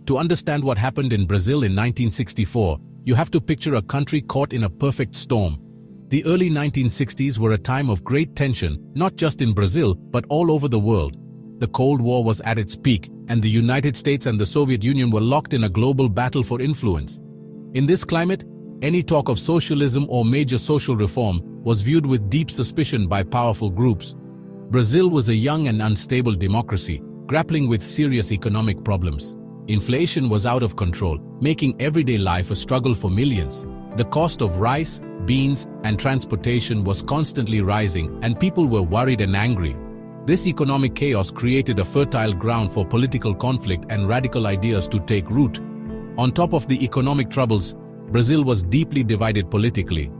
To understand what happened in Brazil in 1964, you have to picture a country caught in a perfect storm. The early 1960s were a time of great tension, not just in Brazil, but all over the world. The Cold War was at its peak, and the United States and the Soviet Union were locked in a global battle for influence. In this climate, any talk of socialism or major social reform was viewed with deep suspicion by powerful groups. Brazil was a young and unstable democracy, grappling with serious economic problems. Inflation was out of control, making everyday life a struggle for millions. The cost of rice, beans, and transportation was constantly rising, and people were worried and angry. This economic chaos created a fertile ground for political conflict and radical ideas to take root. On top of the economic troubles, Brazil was deeply divided politically.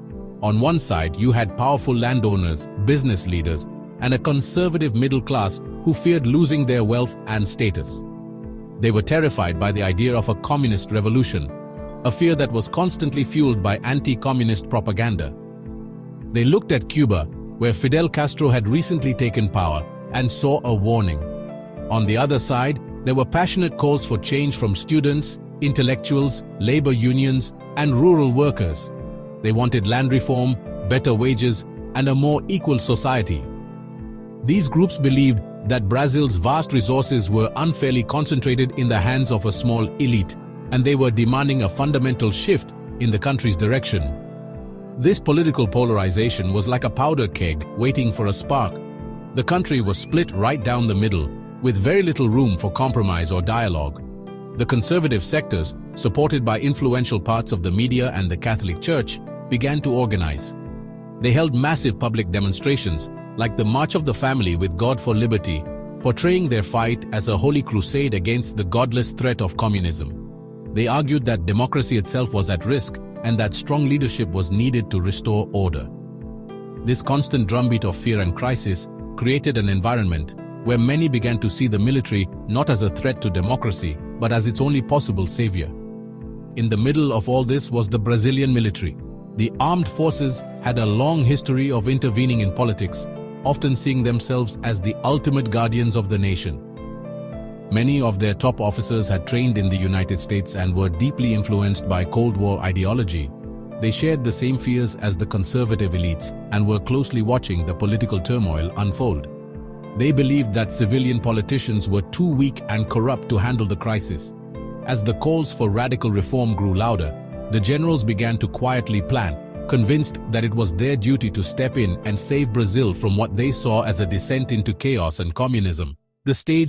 On one side, you had powerful landowners, business leaders, and a conservative middle class who feared losing their wealth and status. They were terrified by the idea of a communist revolution, a fear that was constantly fueled by anti-communist propaganda. They looked at Cuba, where Fidel Castro had recently taken power, and saw a warning. On the other side, there were passionate calls for change from students, intellectuals, labor unions, and rural workers. They wanted land reform, better wages, and a more equal society. These groups believed that Brazil's vast resources were unfairly concentrated in the hands of a small elite, and they were demanding a fundamental shift in the country's direction. This political polarization was like a powder keg waiting for a spark. The country was split right down the middle, with very little room for compromise or dialogue. The conservative sectors, supported by influential parts of the media and the Catholic Church, began to organize. They held massive public demonstrations, like the March of the Family with God for Liberty, portraying their fight as a holy crusade against the godless threat of communism. They argued that democracy itself was at risk and that strong leadership was needed to restore order. This constant drumbeat of fear and crisis created an environment where many began to see the military not as a threat to democracy, but as its only possible savior. In the middle of all this was the Brazilian military. The armed forces had a long history of intervening in politics, often seeing themselves as the ultimate guardians of the nation. Many of their top officers had trained in the United States and were deeply influenced by Cold War ideology. They shared the same fears as the conservative elites and were closely watching the political turmoil unfold. They believed that civilian politicians were too weak and corrupt to handle the crisis. As the calls for radical reform grew louder, the generals began to quietly plan, convinced that it was their duty to step in and save Brazil from what they saw as a descent into chaos and communism. The stage